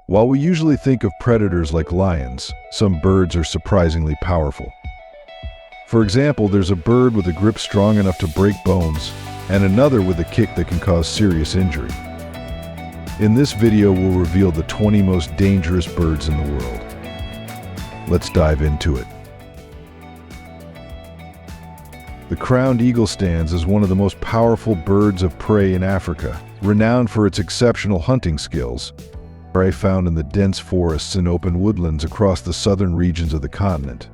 While we usually think of predators like lions, some birds are surprisingly powerful. For example, there's a bird with a grip strong enough to break bones, and another with a kick that can cause serious injury. In this video, we'll reveal the 20 most dangerous birds in the world. Let's dive into it. The crowned eagle stands as one of the most powerful birds of prey in Africa, renowned for its exceptional hunting skills. Prey found in the dense forests and open woodlands across the southern regions of the continent.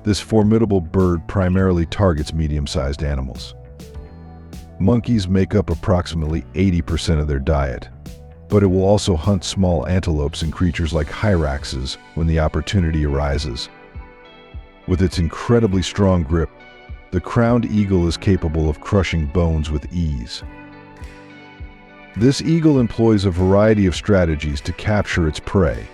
This formidable bird primarily targets medium-sized animals. Monkeys make up approximately 80% of their diet, but it will also hunt small antelopes and creatures like hyraxes when the opportunity arises. With its incredibly strong grip, the crowned eagle is capable of crushing bones with ease. This eagle employs a variety of strategies to capture its prey.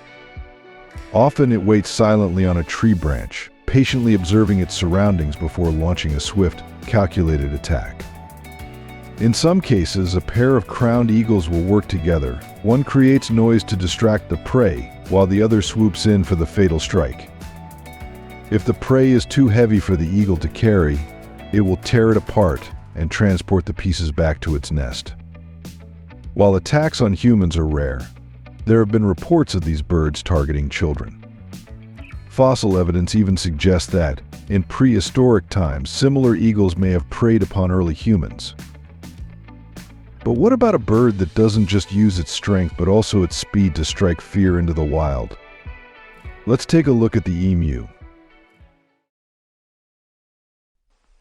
Often it waits silently on a tree branch, patiently observing its surroundings before launching a swift, calculated attack. In some cases, a pair of crowned eagles will work together. One creates noise to distract the prey, while the other swoops in for the fatal strike. If the prey is too heavy for the eagle to carry, it will tear it apart and transport the pieces back to its nest. While attacks on humans are rare, there have been reports of these birds targeting children. Fossil evidence even suggests that, in prehistoric times, similar eagles may have preyed upon early humans. But what about a bird that doesn't just use its strength but also its speed to strike fear into the wild? Let's take a look at the emu.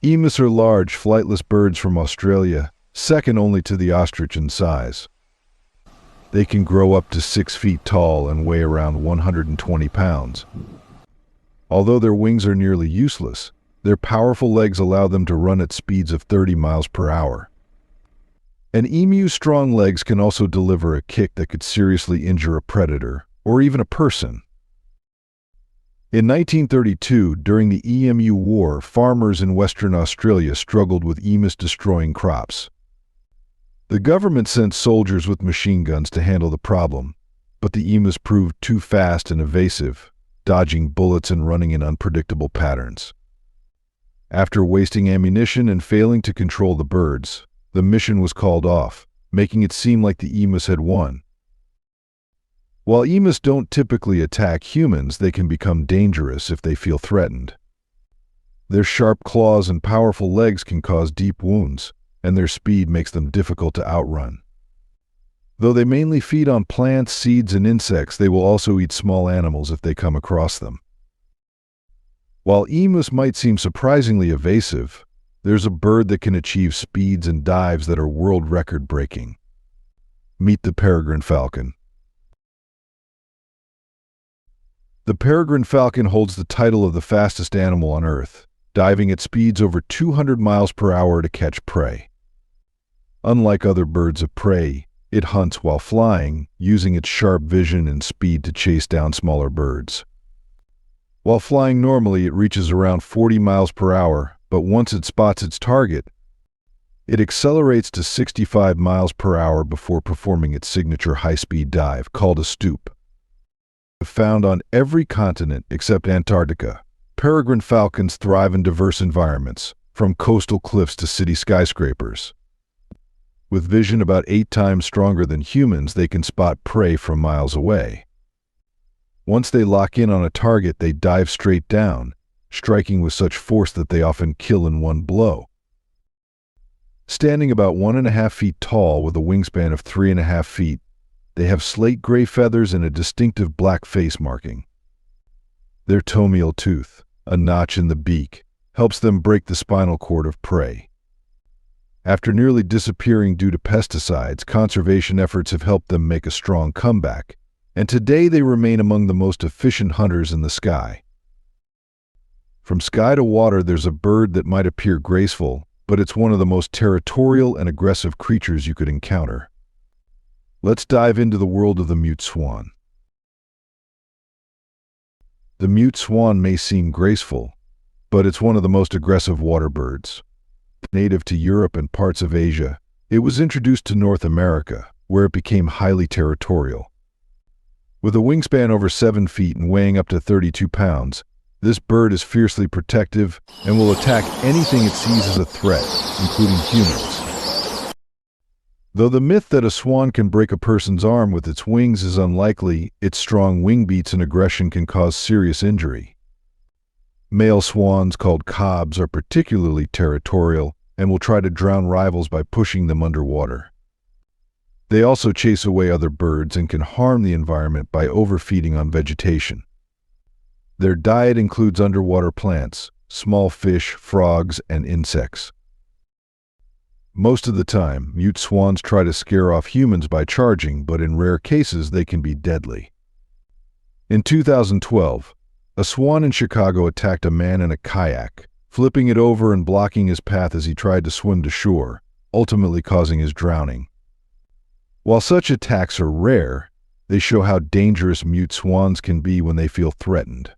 Emus are large, flightless birds from Australia, second only to the ostrich in size. They can grow up to 6 feet tall and weigh around 120 pounds. Although their wings are nearly useless, their powerful legs allow them to run at speeds of 30 miles per hour. An emu's strong legs can also deliver a kick that could seriously injure a predator, or even a person. In 1932, during the Emu War, farmers in Western Australia struggled with emus destroying crops. The government sent soldiers with machine guns to handle the problem, but the emus proved too fast and evasive, dodging bullets and running in unpredictable patterns. After wasting ammunition and failing to control the birds, the mission was called off, making it seem like the emus had won. While emus don't typically attack humans, they can become dangerous if they feel threatened. Their sharp claws and powerful legs can cause deep wounds, and their speed makes them difficult to outrun. Though they mainly feed on plants, seeds, and insects, they will also eat small animals if they come across them. While emus might seem surprisingly evasive, there's a bird that can achieve speeds and dives that are world record-breaking. Meet the Peregrine Falcon. The Peregrine Falcon holds the title of the fastest animal on Earth, diving at speeds over 200 miles per hour to catch prey. Unlike other birds of prey, it hunts while flying, using its sharp vision and speed to chase down smaller birds. While flying normally, it reaches around 40 miles per hour, but once it spots its target, it accelerates to 65 miles per hour before performing its signature high-speed dive, called a stoop. Found on every continent except Antarctica, peregrine falcons thrive in diverse environments, from coastal cliffs to city skyscrapers. With vision about 8 times stronger than humans, they can spot prey from miles away. Once they lock in on a target, they dive straight down, striking with such force that they often kill in one blow. Standing about 1.5 feet tall with a wingspan of 3.5 feet, they have slate gray feathers and a distinctive black face marking. Their tomial tooth, a notch in the beak, helps them break the spinal cord of prey. After nearly disappearing due to pesticides, conservation efforts have helped them make a strong comeback, and today they remain among the most efficient hunters in the sky. From sky to water, there's a bird that might appear graceful, but it's one of the most territorial and aggressive creatures you could encounter. Let's dive into the world of the mute swan. The mute swan may seem graceful, but it's one of the most aggressive water birds. Native to Europe and parts of Asia, it was introduced to North America, where it became highly territorial. With a wingspan over 7 feet and weighing up to 32 pounds, this bird is fiercely protective and will attack anything it sees as a threat, including humans. Though the myth that a swan can break a person's arm with its wings is unlikely, its strong wing beats and aggression can cause serious injury. Male swans, called cobs, are particularly territorial and will try to drown rivals by pushing them underwater. They also chase away other birds and can harm the environment by overfeeding on vegetation. Their diet includes underwater plants, small fish, frogs, and insects. Most of the time, mute swans try to scare off humans by charging, but in rare cases they can be deadly. In 2012, a swan in Chicago attacked a man in a kayak, flipping it over and blocking his path as he tried to swim to shore, ultimately causing his drowning. While such attacks are rare, they show how dangerous mute swans can be when they feel threatened.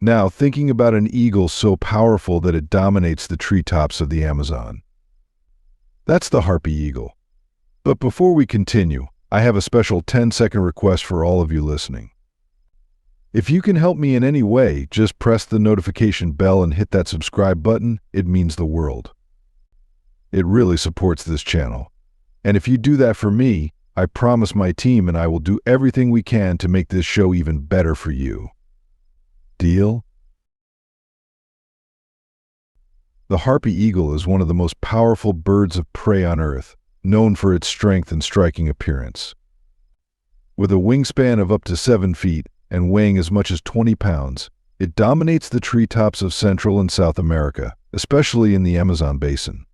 Now, thinking about an eagle so powerful that it dominates the treetops of the Amazon. That's the Harpy Eagle. But before we continue, I have a special 10-second request for all of you listening. If you can help me in any way, just press the notification bell and hit that subscribe button. It means the world. It really supports this channel. And if you do that for me, I promise my team and I will do everything we can to make this show even better for you. Deal? The Harpy Eagle is one of the most powerful birds of prey on Earth, known for its strength and striking appearance. With a wingspan of up to 7 feet and weighing as much as 20 pounds, it dominates the treetops of Central and South America, especially in the Amazon basin.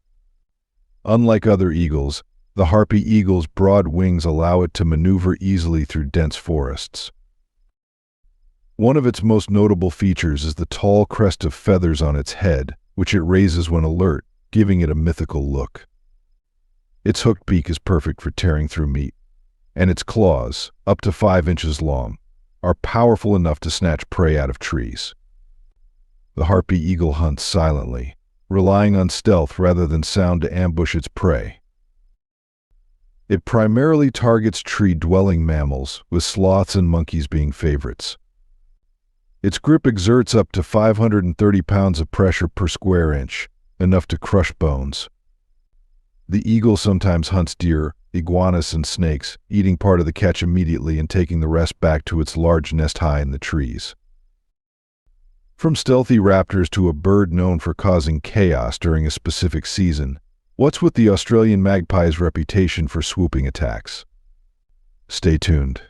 Unlike other eagles, the Harpy Eagle's broad wings allow it to maneuver easily through dense forests. One of its most notable features is the tall crest of feathers on its head, which it raises when alert, giving it a mythical look. Its hooked beak is perfect for tearing through meat, and its claws, up to 5 inches long, are powerful enough to snatch prey out of trees. The Harpy Eagle hunts silently, relying on stealth rather than sound to ambush its prey. It primarily targets tree-dwelling mammals, with sloths and monkeys being favorites. Its grip exerts up to 530 pounds of pressure per square inch, enough to crush bones. The eagle sometimes hunts deer, iguanas, and snakes, eating part of the catch immediately and taking the rest back to its large nest high in the trees. From stealthy raptors to a bird known for causing chaos during a specific season, what's with the Australian magpie's reputation for swooping attacks? Stay tuned.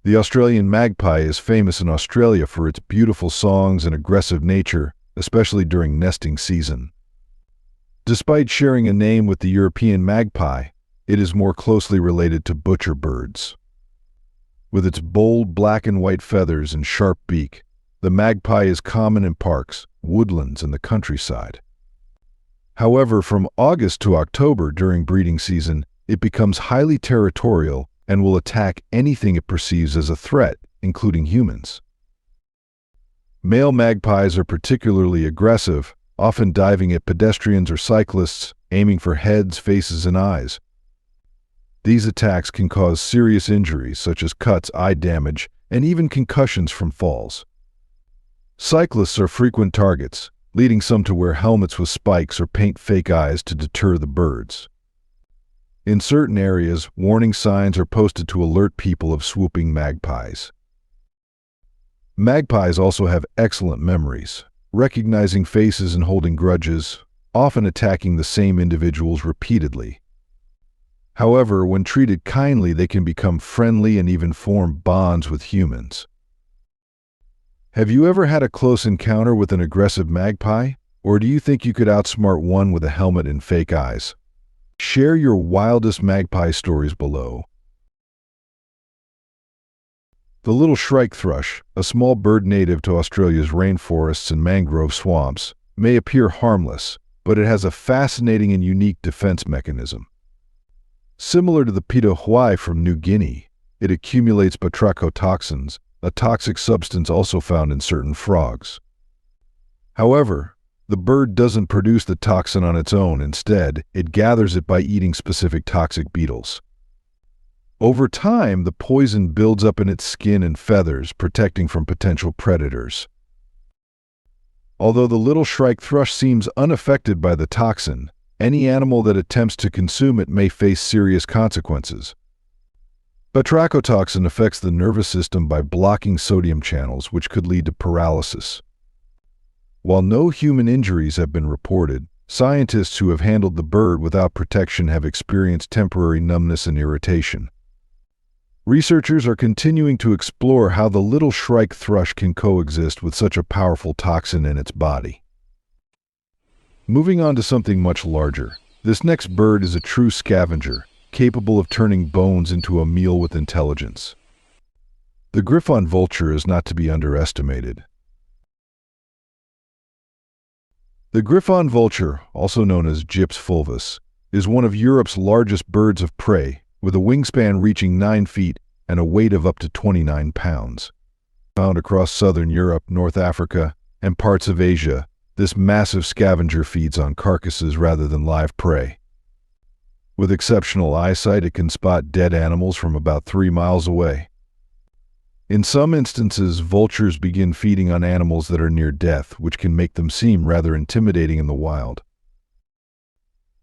The Australian magpie is famous in Australia for its beautiful songs and aggressive nature, especially during nesting season. Despite sharing a name with the European magpie, it is more closely related to butcher birds. With its bold black and white feathers and sharp beak, the magpie is common in parks, woodlands, and the countryside. However, from August to October during breeding season, it becomes highly territorial and will attack anything it perceives as a threat, including humans. Male magpies are particularly aggressive, often diving at pedestrians or cyclists, aiming for heads, faces, and eyes. These attacks can cause serious injuries such as cuts, eye damage, and even concussions from falls. Cyclists are frequent targets, leading some to wear helmets with spikes or paint fake eyes to deter the birds. In certain areas, warning signs are posted to alert people of swooping magpies. Magpies also have excellent memories, recognizing faces and holding grudges, often attacking the same individuals repeatedly. However, when treated kindly, they can become friendly and even form bonds with humans. Have you ever had a close encounter with an aggressive magpie? Or do you think you could outsmart one with a helmet and fake eyes? Share your wildest magpie stories below. The little Shrike thrush, a small bird native to Australia's rainforests and mangrove swamps, may appear harmless, but it has a fascinating and unique defense mechanism. Similar to the Pitohui from New Guinea, it accumulates batrachotoxins, a toxic substance also found in certain frogs. However, the bird doesn't produce the toxin on its own. Instead, it gathers it by eating specific toxic beetles. Over time, the poison builds up in its skin and feathers, protecting from potential predators. Although the little shrike thrush seems unaffected by the toxin, any animal that attempts to consume it may face serious consequences. Batrachotoxin affects the nervous system by blocking sodium channels, which could lead to paralysis. While no human injuries have been reported, scientists who have handled the bird without protection have experienced temporary numbness and irritation. Researchers are continuing to explore how the little shrike thrush can coexist with such a powerful toxin in its body. Moving on to something much larger, this next bird is a true scavenger, capable of turning bones into a meal with intelligence. The Griffon Vulture is not to be underestimated. The Griffon Vulture, also known as Gyps fulvus, is one of Europe's largest birds of prey, with a wingspan reaching 9 feet and a weight of up to 29 pounds. Found across southern Europe, North Africa, and parts of Asia, this massive scavenger feeds on carcasses rather than live prey. With exceptional eyesight, it can spot dead animals from about 3 miles away. In some instances, vultures begin feeding on animals that are near death, which can make them seem rather intimidating in the wild.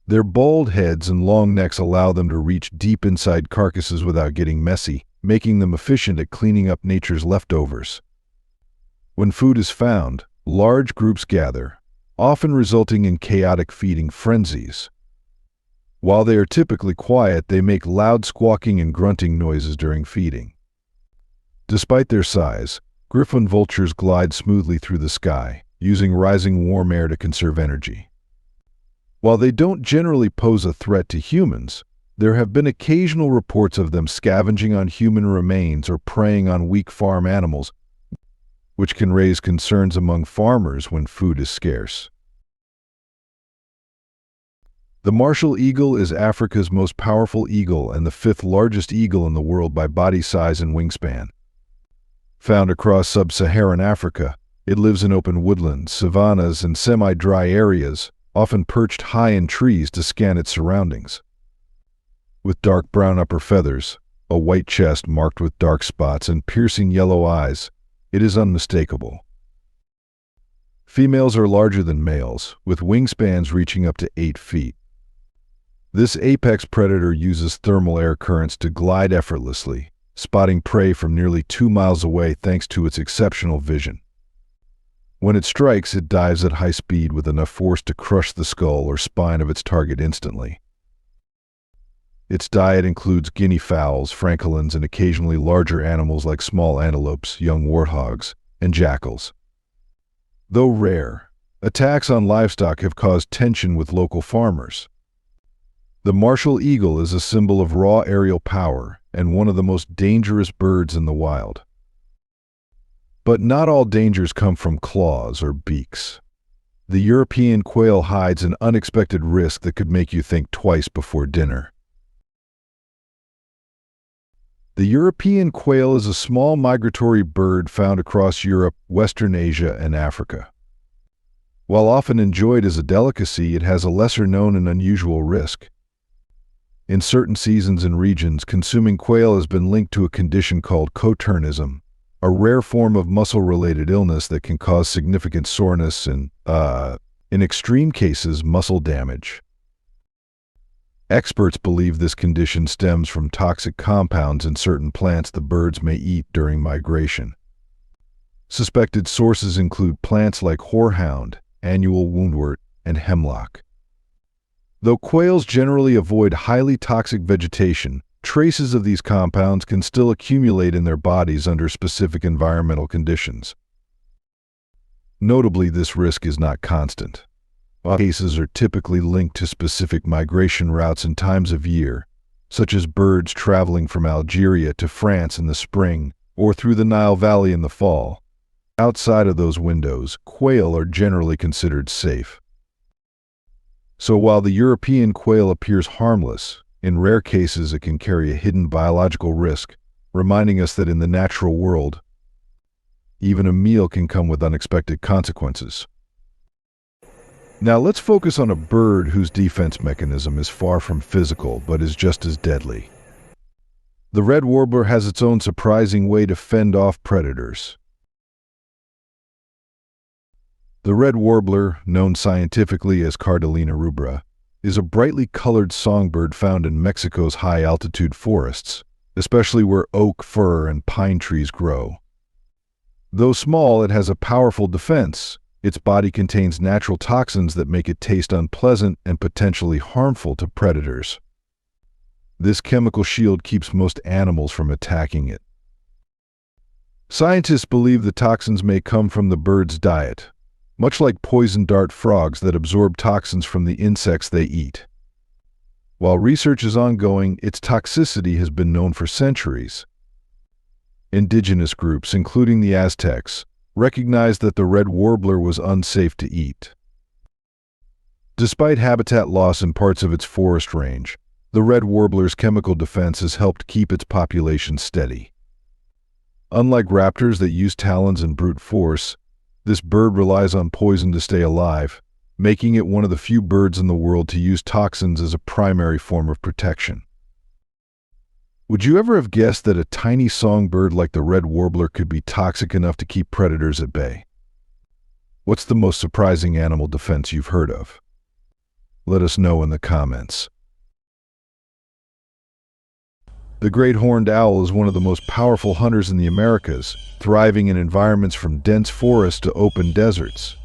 Their bald heads and long necks allow them to reach deep inside carcasses without getting messy, making them efficient at cleaning up nature's leftovers. When food is found, large groups gather, often resulting in chaotic feeding frenzies. While they are typically quiet, they make loud squawking and grunting noises during feeding. Despite their size, Griffon vultures glide smoothly through the sky, using rising warm air to conserve energy. While they don't generally pose a threat to humans, there have been occasional reports of them scavenging on human remains or preying on weak farm animals, which can raise concerns among farmers when food is scarce. The martial eagle is Africa's most powerful eagle and the 5th largest eagle in the world by body size and wingspan. Found across sub-Saharan Africa, it lives in open woodlands, savannas, and semi-dry areas, often perched high in trees to scan its surroundings. With dark brown upper feathers, a white chest marked with dark spots, and piercing yellow eyes, it is unmistakable. Females are larger than males, with wingspans reaching up to 8 feet. This apex predator uses thermal air currents to glide effortlessly, spotting prey from nearly 2 miles away thanks to its exceptional vision. When it strikes, it dives at high speed with enough force to crush the skull or spine of its target instantly. Its diet includes guinea fowls, francolins, and occasionally larger animals like small antelopes, young warthogs, and jackals. Though rare, attacks on livestock have caused tension with local farmers. The martial eagle is a symbol of raw aerial power and one of the most dangerous birds in the wild. But not all dangers come from claws or beaks. The European quail hides an unexpected risk that could make you think twice before dinner. The European quail is a small migratory bird found across Europe, Western Asia, and Africa. While often enjoyed as a delicacy, it has a lesser-known and unusual risk. In certain seasons and regions, consuming quail has been linked to a condition called coturnism, a rare form of muscle-related illness that can cause significant soreness and, in extreme cases, muscle damage. Experts believe this condition stems from toxic compounds in certain plants the birds may eat during migration. Suspected sources include plants like horehound, annual woundwort, and hemlock. Though quails generally avoid highly toxic vegetation, traces of these compounds can still accumulate in their bodies under specific environmental conditions. Notably, this risk is not constant. While cases are typically linked to specific migration routes and times of year, such as birds traveling from Algeria to France in the spring or through the Nile Valley in the fall, outside of those windows, quail are generally considered safe. So while the European quail appears harmless, in rare cases it can carry a hidden biological risk, reminding us that in the natural world, even a meal can come with unexpected consequences. Now let's focus on a bird whose defense mechanism is far from physical but is just as deadly. The red warbler has its own surprising way to fend off predators. The red warbler, known scientifically as Cardellina rubra, is a brightly colored songbird found in Mexico's high-altitude forests, especially where oak, fir, and pine trees grow. Though small, it has a powerful defense. Its body contains natural toxins that make it taste unpleasant and potentially harmful to predators. This chemical shield keeps most animals from attacking it. Scientists believe the toxins may come from the bird's diet, much like poison dart frogs that absorb toxins from the insects they eat. While research is ongoing, its toxicity has been known for centuries. Indigenous groups, including the Aztecs, recognized that the red warbler was unsafe to eat. Despite habitat loss in parts of its forest range, the red warbler's chemical defense has helped keep its population steady. Unlike raptors that use talons and brute force, this bird relies on poison to stay alive, making it one of the few birds in the world to use toxins as a primary form of protection. Would you ever have guessed that a tiny songbird like the red warbler could be toxic enough to keep predators at bay? What's the most surprising animal defense you've heard of? Let us know in the comments. The great horned owl is one of the most powerful hunters in the Americas, thriving in environments from dense forests to open deserts.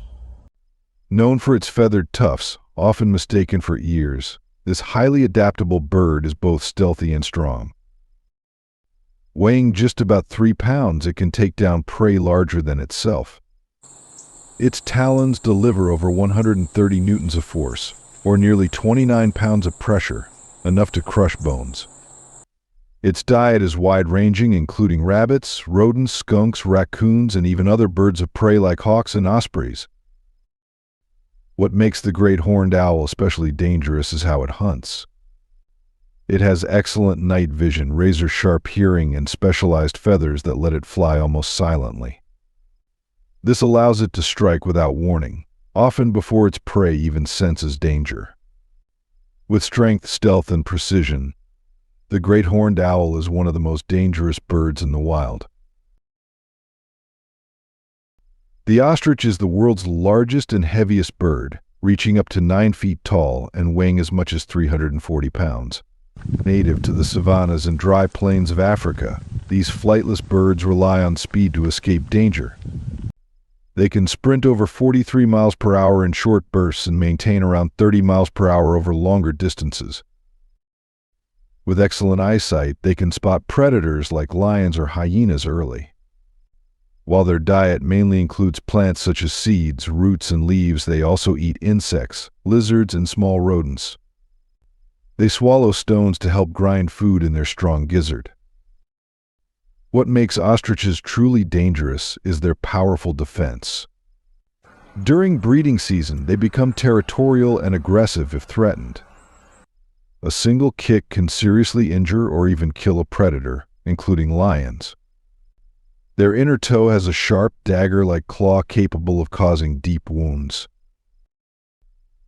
Known for its feathered tufts, often mistaken for ears, this highly adaptable bird is both stealthy and strong. Weighing just about 3 pounds, it can take down prey larger than itself. Its talons deliver over 130 newtons of force, or nearly 29 pounds of pressure, enough to crush bones. Its diet is wide-ranging, including rabbits, rodents, skunks, raccoons, and even other birds of prey like hawks and ospreys. What makes the great horned owl especially dangerous is how it hunts. It has excellent night vision, razor-sharp hearing, and specialized feathers that let it fly almost silently. This allows it to strike without warning, often before its prey even senses danger. With strength, stealth, and precision, the great horned owl is one of the most dangerous birds in the wild. The ostrich is the world's largest and heaviest bird, reaching up to 9 feet tall and weighing as much as 340 pounds. Native to the savannas and dry plains of Africa, these flightless birds rely on speed to escape danger. They can sprint over 43 miles per hour in short bursts and maintain around 30 miles per hour over longer distances. With excellent eyesight, they can spot predators like lions or hyenas early. While their diet mainly includes plants such as seeds, roots, and leaves, they also eat insects, lizards, and small rodents. They swallow stones to help grind food in their strong gizzard. What makes ostriches truly dangerous is their powerful defense. During breeding season, they become territorial and aggressive if threatened. A single kick can seriously injure or even kill a predator, including lions. Their inner toe has a sharp, dagger-like claw capable of causing deep wounds.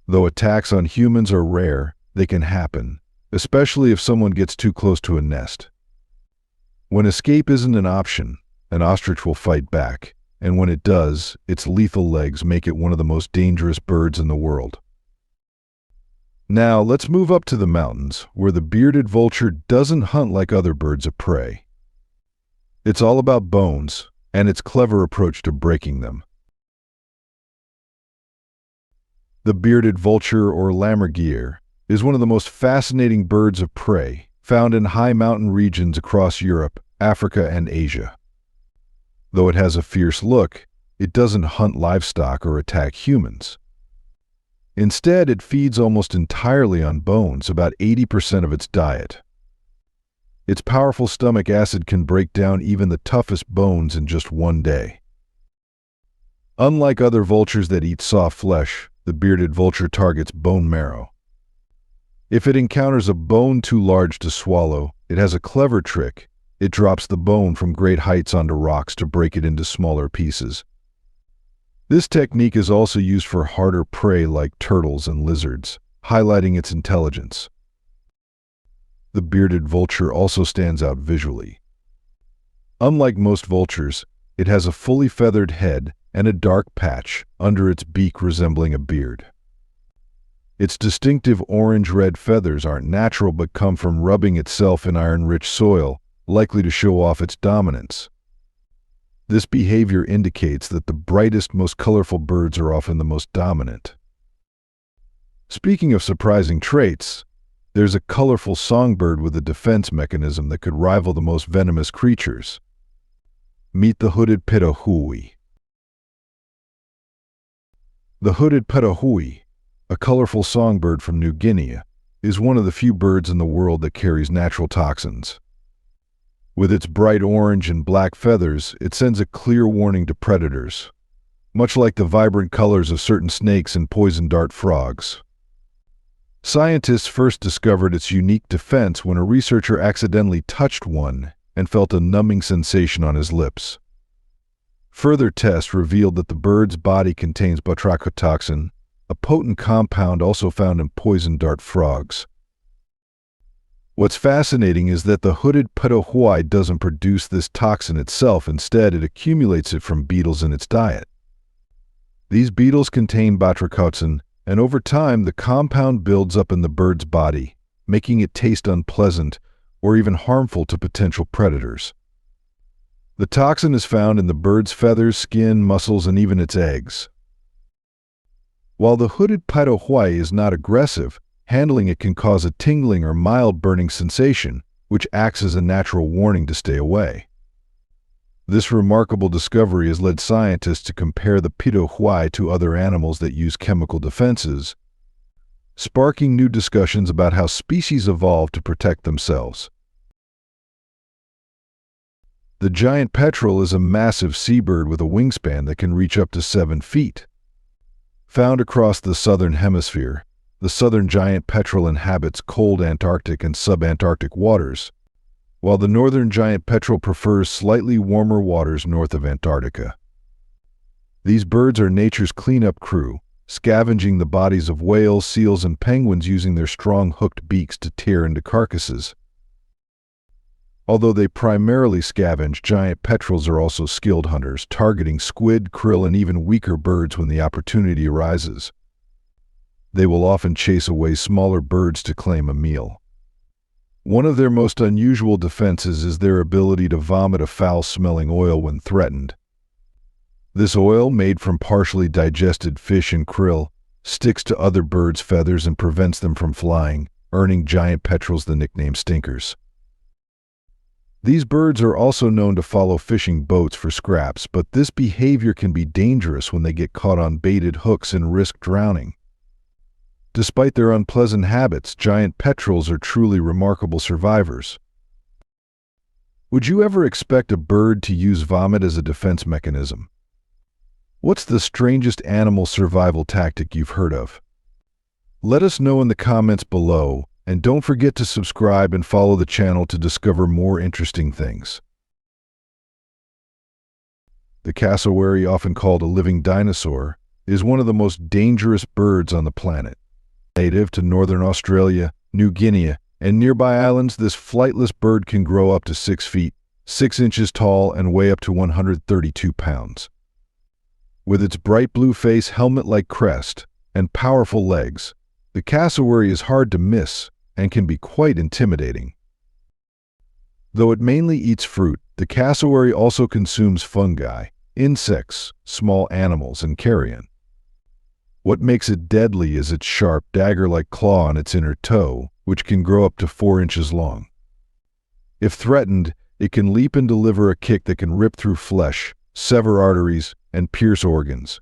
Though attacks on humans are rare, they can happen, especially if someone gets too close to a nest. When escape isn't an option, an ostrich will fight back, and when it does, its lethal legs make it one of the most dangerous birds in the world. Now, let's move up to the mountains, where the bearded vulture doesn't hunt like other birds of prey. It's all about bones, and its clever approach to breaking them. The bearded vulture, or lammergeier, is one of the most fascinating birds of prey, found in high mountain regions across Europe, Africa, and Asia. Though it has a fierce look, it doesn't hunt livestock or attack humans. Instead, it feeds almost entirely on bones, about 80% of its diet. Its powerful stomach acid can break down even the toughest bones in just one day. Unlike other vultures that eat soft flesh, the bearded vulture targets bone marrow. If it encounters a bone too large to swallow, it has a clever trick. It drops the bone from great heights onto rocks to break it into smaller pieces. This technique is also used for harder prey like turtles and lizards, highlighting its intelligence. The bearded vulture also stands out visually. Unlike most vultures, it has a fully feathered head and a dark patch under its beak resembling a beard. Its distinctive orange-red feathers aren't natural but come from rubbing itself in iron-rich soil, likely to show off its dominance. This behavior indicates that the brightest, most colorful birds are often the most dominant. Speaking of surprising traits, there's a colorful songbird with a defense mechanism that could rival the most venomous creatures. Meet the Hooded Pitohui. The Hooded Pitohui, a colorful songbird from New Guinea, is one of the few birds in the world that carries natural toxins. With its bright orange and black feathers, it sends a clear warning to predators, much like the vibrant colors of certain snakes and poison dart frogs. Scientists first discovered its unique defense when a researcher accidentally touched one and felt a numbing sensation on his lips. Further tests revealed that the bird's body contains batrachotoxin, a potent compound also found in poison dart frogs. What's fascinating is that the Hooded Pitohui doesn't produce this toxin itself. Instead, it accumulates it from beetles in its diet. These beetles contain batrachotoxin, and over time the compound builds up in the bird's body, making it taste unpleasant or even harmful to potential predators. The toxin is found in the bird's feathers, skin, muscles, and even its eggs. While the Hooded Pitohui is not aggressive, handling it can cause a tingling or mild burning sensation, which acts as a natural warning to stay away. This remarkable discovery has led scientists to compare the pitohui to other animals that use chemical defenses, sparking new discussions about how species evolve to protect themselves. The Giant Petrel is a massive seabird with a wingspan that can reach up to 7 feet. Found across the southern hemisphere, the southern giant petrel inhabits cold Antarctic and subantarctic waters, while the northern giant petrel prefers slightly warmer waters north of Antarctica. These birds are nature's cleanup crew, scavenging the bodies of whales, seals, and penguins using their strong hooked beaks to tear into carcasses. Although they primarily scavenge, giant petrels are also skilled hunters, targeting squid, krill, and even weaker birds when the opportunity arises. They will often chase away smaller birds to claim a meal. One of their most unusual defenses is their ability to vomit a foul-smelling oil when threatened. This oil, made from partially digested fish and krill, sticks to other birds' feathers and prevents them from flying, earning giant petrels the nickname stinkers. These birds are also known to follow fishing boats for scraps, but this behavior can be dangerous when they get caught on baited hooks and risk drowning. Despite their unpleasant habits, giant petrels are truly remarkable survivors. Would you ever expect a bird to use vomit as a defense mechanism? What's the strangest animal survival tactic you've heard of? Let us know in the comments below, and don't forget to subscribe and follow the channel to discover more interesting things. The cassowary, often called a living dinosaur, is one of the most dangerous birds on the planet. Native to northern Australia, New Guinea, and nearby islands, this flightless bird can grow up to 6 feet, 6 inches tall, and weigh up to 132 pounds. With its bright blue face, helmet-like crest, and powerful legs, the cassowary is hard to miss and can be quite intimidating. Though it mainly eats fruit, the cassowary also consumes fungi, insects, small animals, and carrion. What makes it deadly is its sharp, dagger-like claw on its inner toe, which can grow up to 4 inches long. If threatened, it can leap and deliver a kick that can rip through flesh, sever arteries, and pierce organs.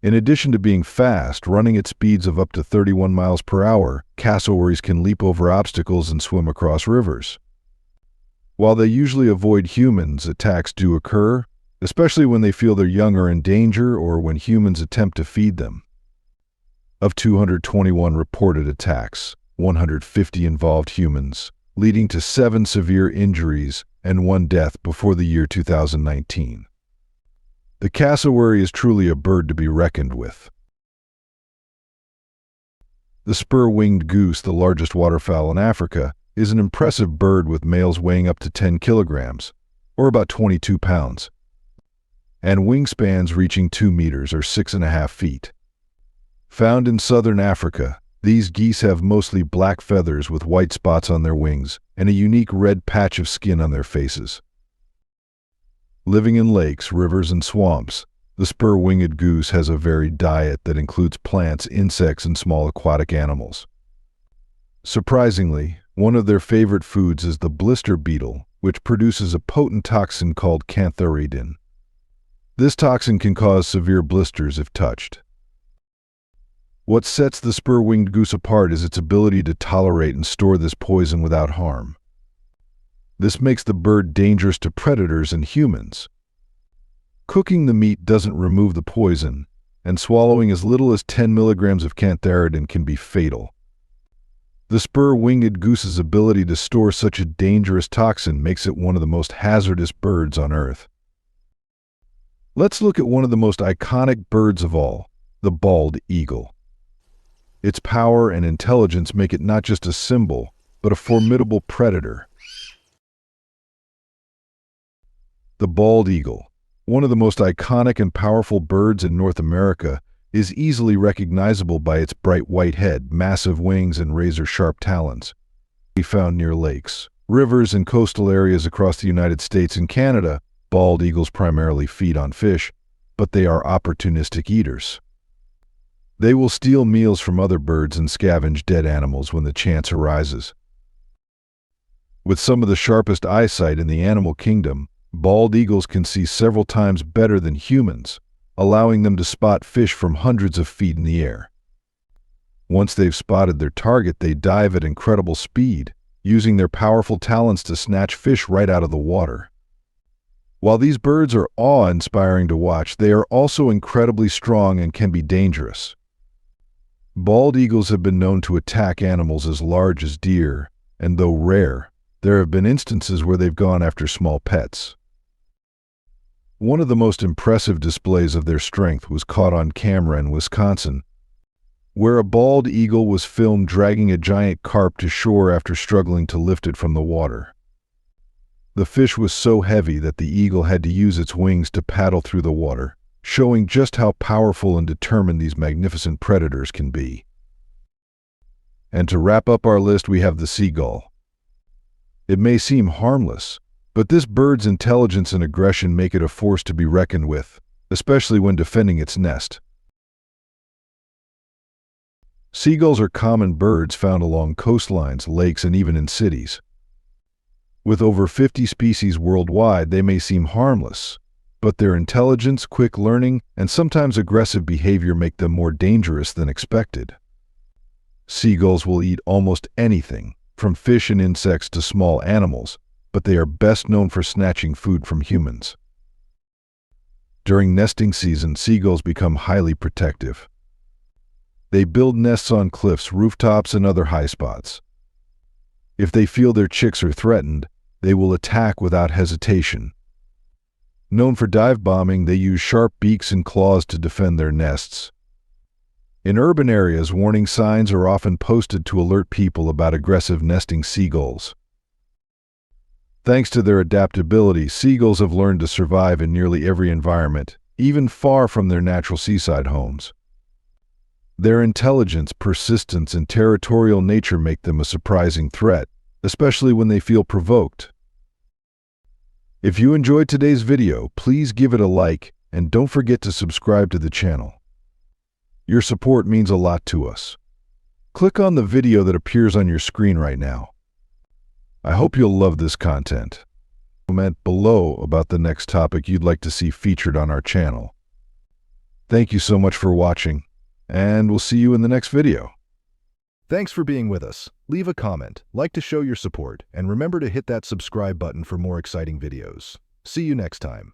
In addition to being fast, running at speeds of up to 31 miles per hour, cassowaries can leap over obstacles and swim across rivers. While they usually avoid humans, attacks do occur, especially when they feel their young are in danger or when humans attempt to feed them. Of 221 reported attacks, 150 involved humans, leading to 7 severe injuries and 1 death before the year 2019. The cassowary is truly a bird to be reckoned with. The spur-winged goose, the largest waterfowl in Africa, is an impressive bird with males weighing up to 10 kilograms, or about 22 pounds, and wingspans reaching 2 meters or 6.5 feet. Found in southern Africa, these geese have mostly black feathers with white spots on their wings and a unique red patch of skin on their faces. Living in lakes, rivers, and swamps, the spur-winged goose has a varied diet that includes plants, insects, and small aquatic animals. Surprisingly, one of their favorite foods is the blister beetle, which produces a potent toxin called cantharidin. This toxin can cause severe blisters if touched. What sets the spur-winged goose apart is its ability to tolerate and store this poison without harm. This makes the bird dangerous to predators and humans. Cooking the meat doesn't remove the poison, and swallowing as little as 10 milligrams of cantharidin can be fatal. The spur-winged goose's ability to store such a dangerous toxin makes it one of the most hazardous birds on Earth. Let's look at one of the most iconic birds of all, the bald eagle. Its power and intelligence make it not just a symbol, but a formidable predator. The bald eagle, one of the most iconic and powerful birds in North America, is easily recognizable by its bright white head, massive wings, and razor-sharp talons. Found near lakes, rivers, and coastal areas across the United States and Canada, bald eagles primarily feed on fish, but they are opportunistic eaters. They will steal meals from other birds and scavenge dead animals when the chance arises. With some of the sharpest eyesight in the animal kingdom, bald eagles can see several times better than humans, allowing them to spot fish from hundreds of feet in the air. Once they've spotted their target, they dive at incredible speed, using their powerful talons to snatch fish right out of the water. While these birds are awe-inspiring to watch, they are also incredibly strong and can be dangerous. Bald eagles have been known to attack animals as large as deer, and though rare, there have been instances where they've gone after small pets. One of the most impressive displays of their strength was caught on camera in Wisconsin, where a bald eagle was filmed dragging a giant carp to shore after struggling to lift it from the water. The fish was so heavy that the eagle had to use its wings to paddle through the water, showing just how powerful and determined these magnificent predators can be. And to wrap up our list, we have the seagull. It may seem harmless, but this bird's intelligence and aggression make it a force to be reckoned with, especially when defending its nest. Seagulls are common birds found along coastlines, lakes, and even in cities. With over 50 species worldwide, they may seem harmless, but their intelligence, quick learning, and sometimes aggressive behavior make them more dangerous than expected. Seagulls will eat almost anything, from fish and insects to small animals, but they are best known for snatching food from humans. During nesting season, seagulls become highly protective. They build nests on cliffs, rooftops, and other high spots. If they feel their chicks are threatened, they will attack without hesitation. Known for dive bombing, they use sharp beaks and claws to defend their nests. In urban areas, warning signs are often posted to alert people about aggressive nesting seagulls. Thanks to their adaptability, seagulls have learned to survive in nearly every environment, even far from their natural seaside homes. Their intelligence, persistence, and territorial nature make them a surprising threat, especially when they feel provoked. If you enjoyed today's video, please give it a like and don't forget to subscribe to the channel. Your support means a lot to us. Click on the video that appears on your screen right now. I hope you'll love this content. Comment below about the next topic you'd like to see featured on our channel. Thank you so much for watching, and we'll see you in the next video. Thanks for being with us. Leave a comment, like to show your support, and remember to hit that subscribe button for more exciting videos. See you next time.